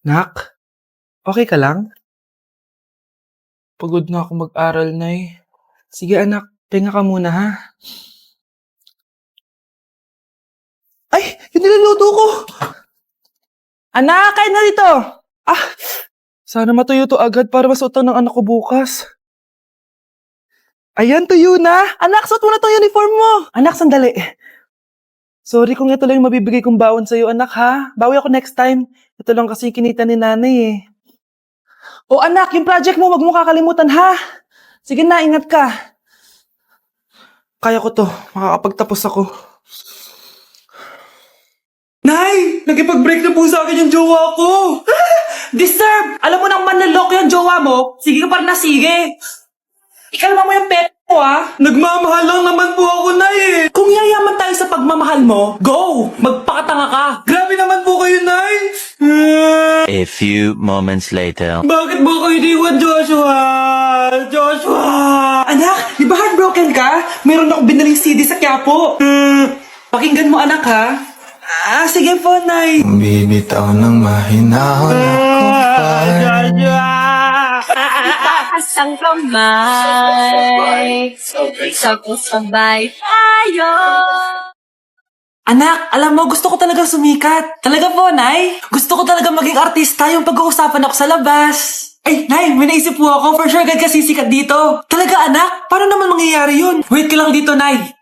Nak, okay ka lang? Pagod na ako mag-aral, Nay. Sige anak, pahinga ka muna ha. Ay! Yung niluluto ko! Anak, kain na dito! Ah! Sana matuyo to agad para masuotan ng anak ko bukas. Ayan, tuyo na! Anak, suot mo na tong uniform mo! Anak, sandali. Sorry kung ito lang yung mabibigay kong baon sa'yo, anak ha. Bawi ako next time. Ito lang kasi yung kinita ni nanay eh. O anak, yung project mo, wag mo kakalimutan ha. Sige na, ingat ka. Kaya ko to, makakapagtapos ako. Nay! Nakipag-break na po sa akin yung jowa ko! Disturb! Alam mo nang manloloko yung jowa mo? Sige ka pa rin na sige! Ikalma mo yung pet mo ah! Nagmamahal lang naman po ako, Nay eh! Kung yayaman tayo sa pagmamahal mo, go! Magpakatanga ka! Grabe naman po kayo, Nay! A few moments later. Bakit mo ko iniwan, Joshua? Joshua! Anak, di ba heartbroken ka? Meron akong binaling CD sa Quiapo. Pakinggan mo anak ha? Sige po, Nay. Bibitaw ng mahinahon akong Itaas ang kamay, sabay tayo. Anak, alam mo, gusto ko talaga sumikat. Talaga po, Nay. Gusto ko talaga maging artista yung pag-uusapan ako sa labas. Ay, Nay, may naisip po ako. For sure, agad ka sisikat dito. Talaga, anak? Paano naman mangyayari yun? Wait ka lang dito, Nay.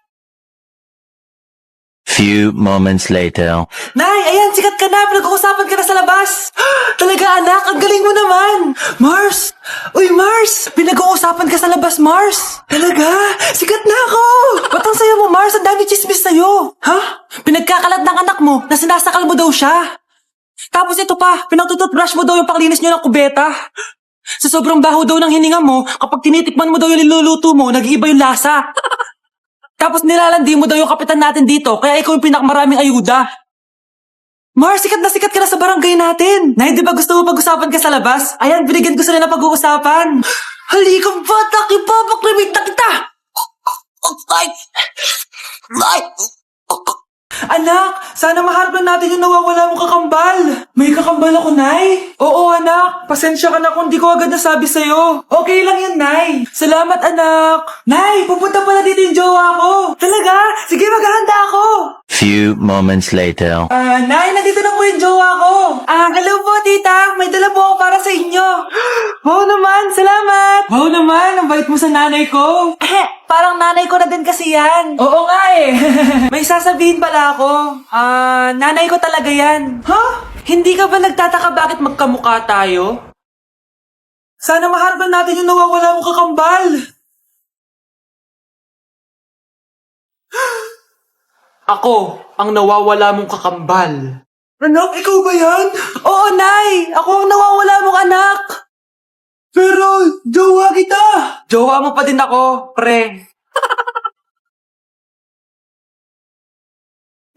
Few moments later. Nay, ayan, sikat ka na. Pinag-uusapan ka na sa labas. Talaga, anak? Ang galing mo naman. Mars! Uy, Mars! Pinag-uusapan ka sa labas, Mars. Talaga? Sikat na ako. Ba't ang sayo mo, Mars? Ang dami chismis sa'yo. Ha? Pinagkakalat ng anak mo na sinasakal mo daw siya. Tapos ito pa, pinagtututbrush mo daw yung panglinis nyo ng kubeta. Sa sobrang baho daw ng hininga mo, kapag tinitikman mo daw yung niluluto mo, nag-iiba yung lasa. Tapos nilalandi mo daw yung kapitan natin dito, kaya ikaw yung pinakamaraming ayuda. Mars, sikat ka na sa barangay natin. Nay, di ba gusto mo pag-usapan ka sa labas? Ayan, binigyan ko sila na pag-uusapan. Halikang bata, ipapakrimit na kita! Anak, sana maharap lang natin yung nawawala mong kakambal. May kakambal ako, Nay? Oo, anak. Pasensya ka na kung di ko agad nasabi sa'yo. Okay lang yun, Nay. Salamat, anak. Nay, pupunta pala dito yung jowa ko. Talaga? Sige, maghahanda ako. Few moments later. Nay, nandito na po yung jowa ko. Hello po, tita. May dala po ako para sa inyo. Wow naman, salamat. Wow naman, ang bait mo sa nanay ko. Parang nanay ko na din kasi yan. Oo nga eh. May sasabihin pala ako. Nanay ko talaga yan. Hindi ka ba nagtataka bakit magkamukha tayo? Sana maharap natin yung nawawala mong kakambal. Ako, ang nawawala mong kakambal. Anak, ikaw ba yan? Oo, Nay! Ako ang nawawala mong anak! Pero, jowa kita! Jowa mo pa din ako, pre.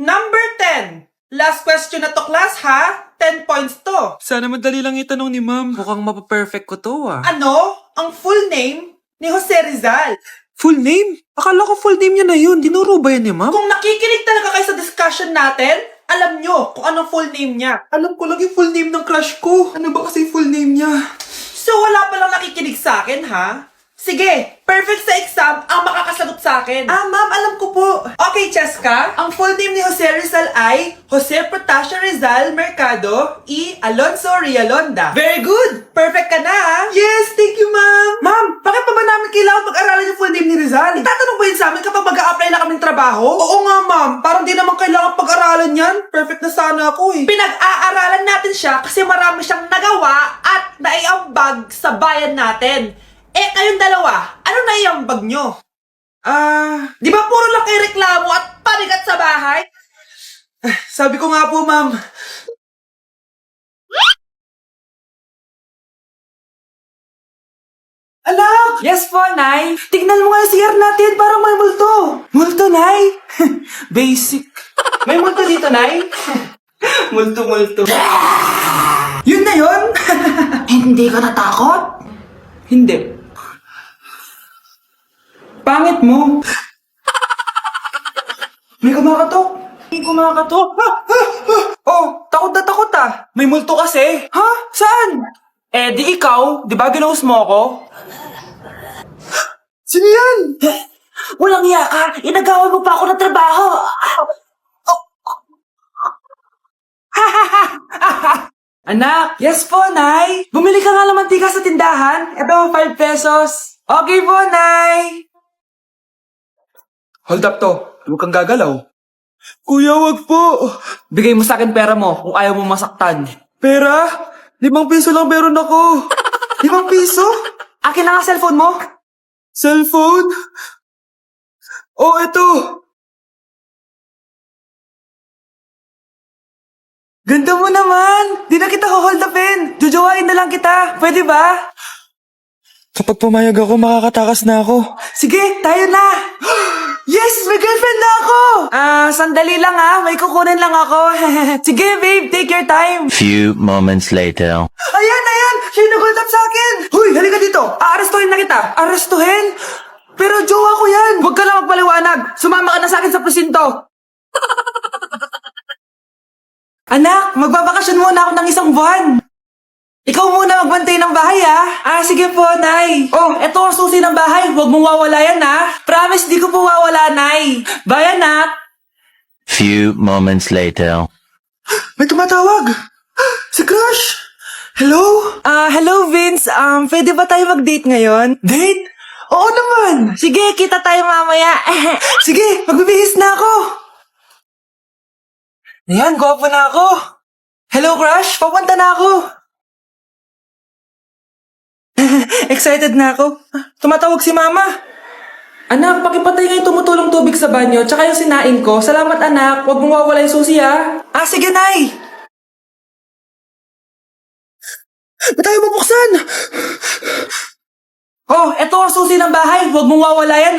Number 10. Last question na to, class, ha? 10 points to. Sana madali lang itanong ni ma'am. Mukhang mapaperfect ko to, Ano? Ang full name ni Jose Rizal. Full name? Akala ko full name niya na yun. Dinuro ba yan ni ma'am? Kung nakikinig talaga kayo sa discussion natin, alam nyo kung anong full name niya. Alam ko lang yung full name ng crush ko. Ano ba kasi full name niya? So wala palang nakikinig sa akin, ha? Sige, perfect sa exam ang makakasagot sa akin. Ma'am, alam ko po. Okay, Cheska, ang full name ni Jose Rizal ay Jose Protasio Rizal Mercado y Alonso Rialonda. Very good! Perfect ka na, ha? Yes, thank you, ma'am. Ma'am, bakit pa ba namin kailangan pag-aralan yung full name ni Rizal? Itatanong ba yun sa amin kapag mag-a-apply na kaming trabaho? Oo nga, ma'am. Parang di naman kailangan pag-aralan yan. Perfect na sana ako, eh. Pinag-aaralan natin siya kasi marami siyang nagawa at naiambag sa bayan natin. Kayong dalawa, ano naiambag nyo? Di ba puro lang kayo reklamo at panigat sa bahay? Sabi ko nga po, ma'am. Anak! Yes po, Nay. Tignan mo nga yung CR natin, parang may multo. Multo, Nay? Basic. May multo dito, Nay? Multo. Yun na yun? Hindi ka natakot? Hindi. Pangit mo. May kumakatok. Oh, mo? Takot na takot ah. May multo kasi. Ha? Saan? Eh, di ikaw. Di ba ginose mo ako? Sino yan? Walang iya ka. Inagawan mo pa ako ng trabaho. Anak, yes po, Nay. Bumili ka nga ng mantika sa tindahan. Ito, 5 pesos. Okay po, Nay. Hold up to. Huwag kang gagalaw. Kuya, wag po. Bigay mo sa akin pera mo kung ayaw mo masaktan. Pera? 5 piso lang meron ako. 5 piso? Akin na nga cellphone mo. Cellphone? Oh, ito. Ganda mo naman! Di na kita hold upin! Jujuwain na lang kita! Pwede ba? Kapag pumayag ako, makakatakas na ako. Sige, tayo na! Yes! May girlfriend na ako! Sandali lang May kukunin lang ako. Sige, babe, take your time. Few moments later. Ayan! Siya yung nag-hold up sa akin! Huy, halika dito! Aarestuhin na kita! Arestuhin? Pero jowa ko yan! Huwag ka lang magpaliwanag! Sumama ka na sa akin sa presinto! Anak, magbabakasyon muna ako ng 1 buwan. Ikaw muna magbantay ng bahay, sige po, Nay. Oh, eto ang susi ng bahay. Huwag mong wawala yan, Promise, di ko po wawala, Nay. Bye, anak. Few moments later. May tumatawag. Si Crush. Hello? Hello, Vince. Pwede ba tayo mag-date ngayon? Date? Oo naman. Sige, kita tayo mamaya. Sige, magbibihis na ako. Ayan, gwapo na ako. Hello, Crush. Papunta na ako. Excited na ako. Tumatawag si Mama. Anak, pakipatay nga yung tumutulong tubig sa banyo tsaka yung sinain ko. Salamat, anak. Huwag mong wawala yung susi, sige, Nay. Ba't tayo mabuksan? Oh, eto ang susi ng bahay. Huwag mong wawala yan,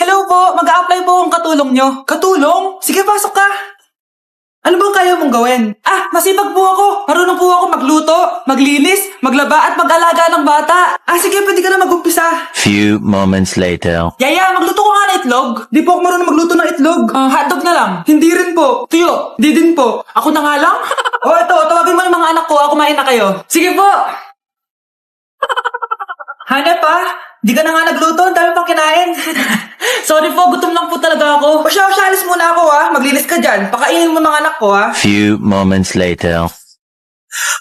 hello po. Mag-a-apply po akong katulong nyo. Katulong? Sige, pasok ka. Ano bang kaya mong gawin? Masipag po ako. Marunong po ako magluto, maglinis, maglaba at mag-alaga ng bata. Sige, pwede ka na mag-umpisa. Few moments later. Yaya, magluto ko nga ng itlog. Di po ako marunong magluto ng itlog. Hotdog na lang. Hindi rin po. Tuyo, di din po. Ako na nga lang? Eto, tawagin mo yung mga anak ko. Kumain na kayo. Sige po. Hanep di ka na nga nagluto. Ang dami pang kinain. Sorry po, gutom lang po talaga ako. Alis muna ako Maglinis ka dyan. Pakainin mo mga anak ko Few moments later.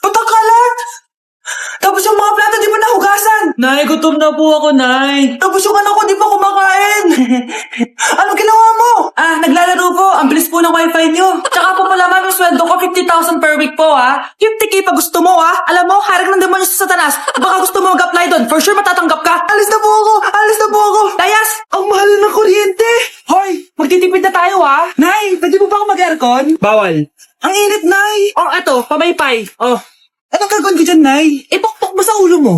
Ba't ang kalat? Tapos yung mga plato di ba nahugasan? Nay, gutom na po ako, Nay. Tapos yung anak ko di pa kumakain. Anong ginawa mo? Naglalaro po. Ang bilis po ng wifi nyo. Tsaka po pala ma'am, yung sweldo ko 50,000 per week po 50k pa gusto mo Alam mo, harik ng demonyo sa satanas. Baka gusto mo mag-apply doon. For sure matatanggap ka. Alis na po ako. Tayas, ang mahal ng kuryente. Hoy, magtitipid na tayo Nay, pwede mo ba ako mag-aircon? Bawal. Ang init, Nay. Eto, pamaypay. Anong gagawin ko dyan, Nay? Ipokpok mo sa ulo mo.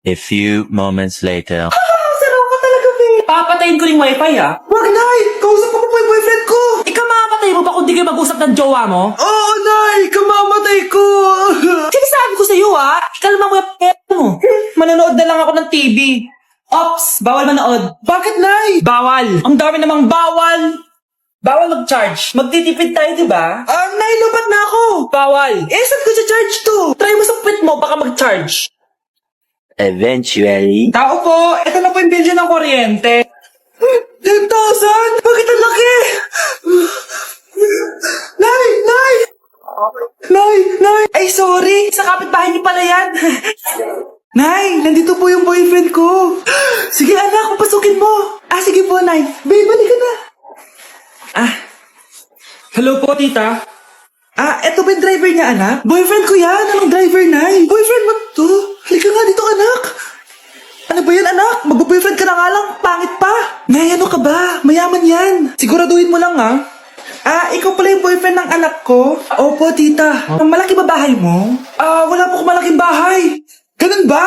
A few moments later. Sarap ka talaga, babe. Papatayin ko yung wifi, Wag, Nay! Kausap ko po yung boyfriend ko! Ikaw mamamatay mo pa kung di kayo mag-usap ng jowa mo? Oo, Nay! Kamamatay ko! Sinasabi ko sa'yo, Ikalma mo yung mo. Manonood na lang ako ng TV. Ops! Bawal manood. Bakit, Nay? Bawal. Ang dami namang bawal. Bawal mag-charge. Magtitipid tayo, di ba? Nay, lupat na ako. Bawal. Saan ko charge to? Try mo sa puwit mo, baka mag-charge. Eventually. Tao po, ito na po yung bill ng kuryente. 10,000? Bakit ang laki? Nay! Ay, sorry. Sa kapitbahay niyo pala yan. Nay, nandito po yung boyfriend ko. Sige, anak, papasukin mo. Sige po, Nay. Babe, balik ka na. Hello po, tita. Eto ba yung driver niya, anak? Boyfriend ko yan. Anong driver, Nay? Boyfriend mo to? Halika nga dito, anak. Ano ba yan, anak? Mag-boyfriend ka na nga lang. Pangit pa. Nay, ano ka ba? Mayaman yan. Siguraduhin mo lang, ikaw pala yung boyfriend ng anak ko? Opo, tita. Malaki ba bahay mo? Wala po akong malaking bahay. Ganun ba?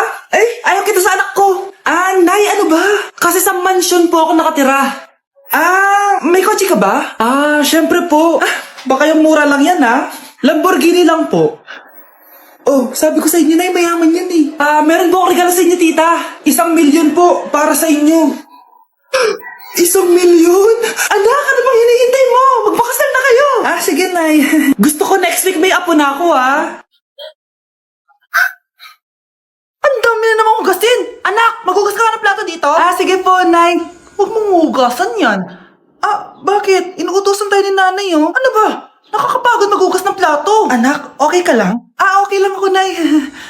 Ayaw kita sa anak ko. Nay, ano ba? Kasi sa mansion po ako nakatira. May kotse ka ba? Syempre po. Baka yung mura lang yan, Lamborghini lang po. Sabi ko sa inyo na mayaman yan Meron po ako regalo sa inyo, tita. 1 milyon po para sa inyo. 1,000,000? Anak, ano bang hinihintay mo? Magpakasal na kayo! Ah, sige, Nay. Gusto ko next week may apo na ako, Ang dami na namang hugasin! Anak, maghugas ka nga ng plato dito? Ah, sige po, Nay. Huwag mong hugasan yan. Ah, bakit? Inuutosan tayo ni Nanay, oh. Ano ba? Nakakapagod maghugas ng plato. Anak, okay ka lang? Ah, okay lang ako, Nay.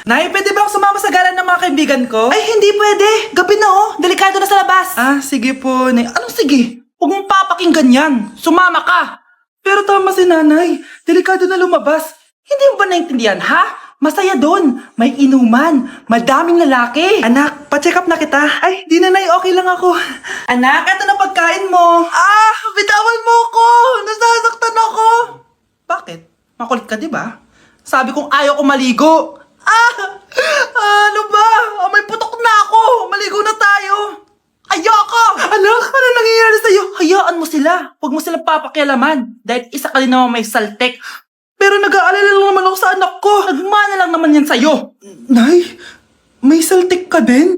Nay, pwede ba ako sumama sa gala ng mga kaibigan ko? Ay, hindi pwede. Gabi na, oh. Delikado na sa labas. Ah, sige po, Nay. Anong sige? Huwag mong papakinggan yan. Sumama ka. Pero tama si Nanay. Delikado na lumabas. Hindi mo ba naintindihan, ha? Masaya doon. May inuman. Madaming lalaki. Anak, pa-check up na kita. Ay, di na, Nay. Okay lang ako. Anak, eto na pagkain mo. Ah, bitawan mo ako. Nasasaktan ako. Bakit? Makulit ka, di ba? Sabi kong ayaw ko maligo. Ah! Ano ba? Oh, may putok na ako. Maligo na tayo. Ayoko! Anak, ano nangyayari sa'yo? Hayaan mo sila. Huwag mo silang papakialaman. Dahil isa ka din naman may saltek. Pero nag-aalala lang naman ako sa anak ko. Nagmana lang naman yan sa'yo. Nay, may saltik ka din?